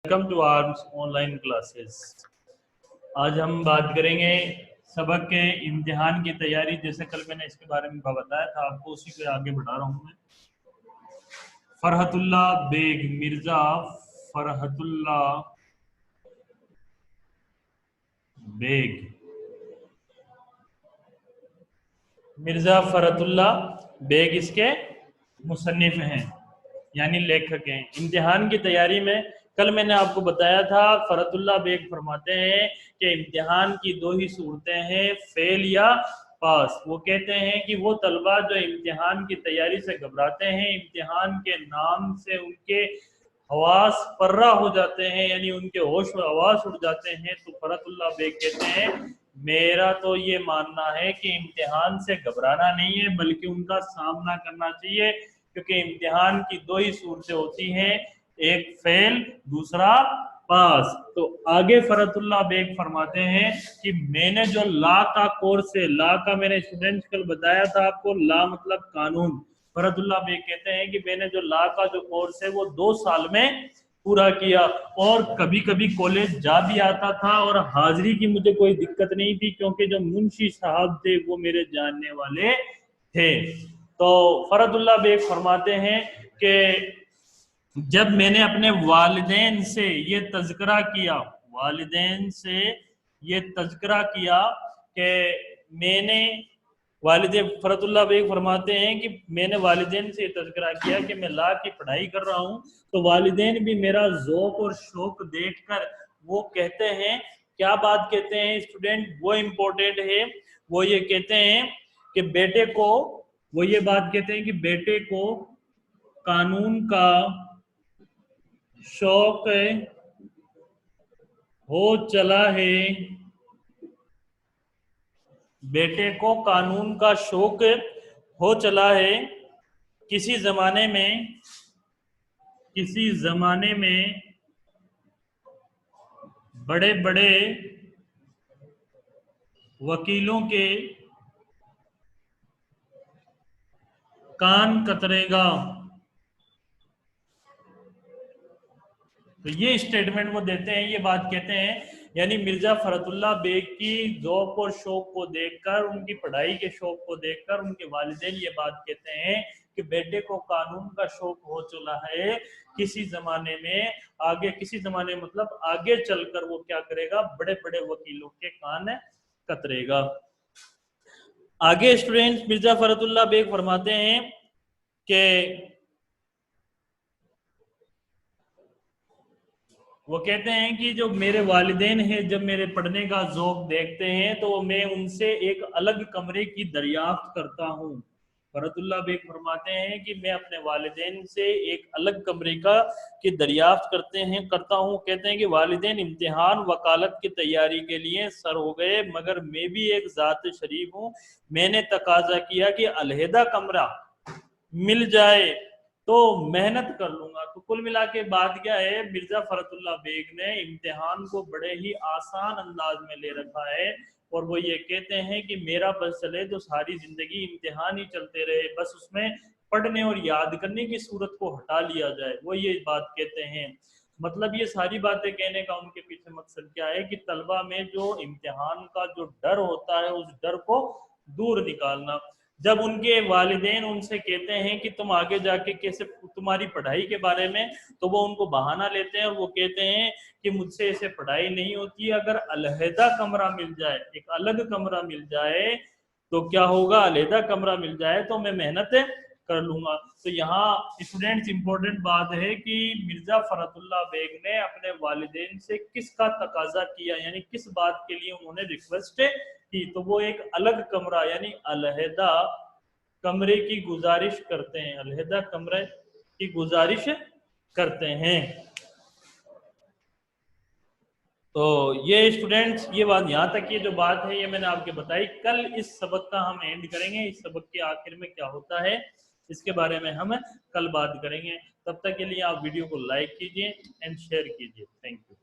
Welcome to arms online classes. आज हम बात करेंगे सबक के इम्तिहान की तैयारी। जैसे कल मैंने इसके बारे में बताया था आपको, उसी को आगे बढ़ा रहा हूँ मैं। फरहतुल्ला बेग, मिर्जा फरहतुल्ला बेग, मिर्जा फरहतुल्ला बेग इसके मुसन्निफ हैं, यानी लेखक हैं। इम्तिहान की तैयारी में कल मैंने आपको बताया था, फरहतुल्ला बेग फरमाते हैं कि इम्तिहान की दो ही सूरतें हैं, फेल या पास। वो कहते हैं कि वो तलबा जो इम्तिहान की तैयारी से घबराते हैं, इम्तिहान के नाम से उनके हवास पर्रा हो जाते हैं, यानी उनके होश और हवास उड़ जाते हैं, तो फरहतुल्ला बेग कहते हैं मेरा तो ये मानना है कि इम्तिहान से घबराना नहीं है बल्कि उनका सामना करना चाहिए, क्योंकि इम्तिहान की दो ही सूरतें होती हैं, एक फेल दूसरा पास। तो आगे फरहतुल्ला बेग फरमाते हैं कि मैंने जो ला का कोर्स है, ला का मैंने स्टूडेंट्स कल बताया था आपको, ला मतलब कानून। फरहतुल्ला बेग कहते हैं कि मैंने जो ला का जो कोर्स है वो 2 साल में पूरा किया, और कभी कभी कॉलेज जा भी आता था और हाजिरी की मुझे कोई दिक्कत नहीं थी, क्योंकि जो मुंशी साहब थे वो मेरे जानने वाले थे। तो फरहतुल्ला बेग फरमाते हैं कि जब मैंने अपने वालिदैन से ये तज़किरा किया, वालिदैन से ये तज़किरा किया कि मैंने वालिदैन, फरहतुल्ला बेग फरमाते हैं कि मैंने वालिदैन से तज़किरा किया कि मैं ला की पढ़ाई कर रहा हूँ, तो वालिदैन भी मेरा ज़ौक़ और शौक़ देखकर वो कहते हैं, क्या बात कहते हैं स्टूडेंट, वो इम्पोर्टेंट है। वो ये कहते हैं कि बेटे को, वो ये बात कहते हैं कि बेटे को कानून का शौक हो चला है, बेटे को कानून का शौक हो चला है। किसी जमाने में बड़े बड़े वकीलों के कान कतरेगा। तो ये स्टेटमेंट वो देते हैं, ये बात कहते हैं, यानी मिर्जा फरहतुल्ला बेग की ज़ौक़ और शौक़ को देखकर, उनकी पढ़ाई के शौक़ को देखकर उनके वालिदैन ये बात कहते हैं कि बेटे को कानून का शौक़ हो चला है, किसी जमाने में, आगे किसी जमाने मतलब आगे चलकर वो क्या करेगा, बड़े बड़े वकीलों के कान कतरेगा। आगे स्टूडेंट्स मिर्जा फरहतुल्ला बेग फरमाते हैं कि वो कहते हैं कि जो मेरे वालिदैन हैं, जब मेरे पढ़ने का ज़ौक़ देखते हैं तो मैं उनसे एक अलग कमरे की दरियाफ्त करता हूँ। फरहतुल्ला बेग फरमाते हैं कि मैं अपने वालिदैन से एक अलग कमरे की दरियाफ्त करता हूँ। कहते हैं कि वालिदैन इम्तिहान वकालत की तैयारी के लिए सर हो गए, मगर मैं भी एक ज़ात शरीफ हूँ, मैंने तकाजा किया कि अलहदा कमरा मिल जाए तो मेहनत कर लूंगा। तो कुल मिला के बात क्या है, मिर्जा फरहतुल्ला बेग ने इम्तिहान को बड़े ही आसान अंदाज में ले रखा है, और वो ये कहते हैं कि मेरा बस चले तो सारी जिंदगी इम्तिहान ही चलते रहे, बस उसमें पढ़ने और याद करने की सूरत को हटा लिया जाए। वो ये बात कहते हैं, मतलब ये सारी बातें कहने का उनके पीछे मकसद क्या है कि तलबा में जो इम्तिहान का जो डर होता है, उस डर को दूर निकालना। जब उनके वालिदैन उनसे कहते हैं कि तुम आगे जाके कैसे, तुम्हारी पढ़ाई के बारे में, तो वो उनको बहाना लेते हैं और वो कहते हैं कि मुझसे ऐसे पढ़ाई नहीं होती, अगर अलहदा कमरा मिल जाए, एक अलग कमरा मिल जाए तो क्या होगा, अलहदा कमरा मिल जाए तो मैं मेहनत कर लूंगा। तो यहाँ स्टूडेंट्स इंपॉर्टेंट बात है कि मिर्जा फरहतुल्ला बेग ने अपने वालिदैन से किसका तकाजा किया, यानी किस बात के लिए उन्होंने रिक्वेस्ट की, तो वो एक अलग कमरा यानी अलहदा कमरे की गुजारिश करते हैं, अलहदा कमरे की गुजारिश करते हैं। तो ये स्टूडेंट्स, ये बात यहाँ तक, ये जो बात है ये मैंने आपके बताई। कल इस सबक का हम एंड करेंगे, इस सबक के आखिर में क्या होता है इसके बारे में हम कल बात करेंगे। तब तक के लिए आप वीडियो को लाइक कीजिए एंड शेयर कीजिए। Thank you.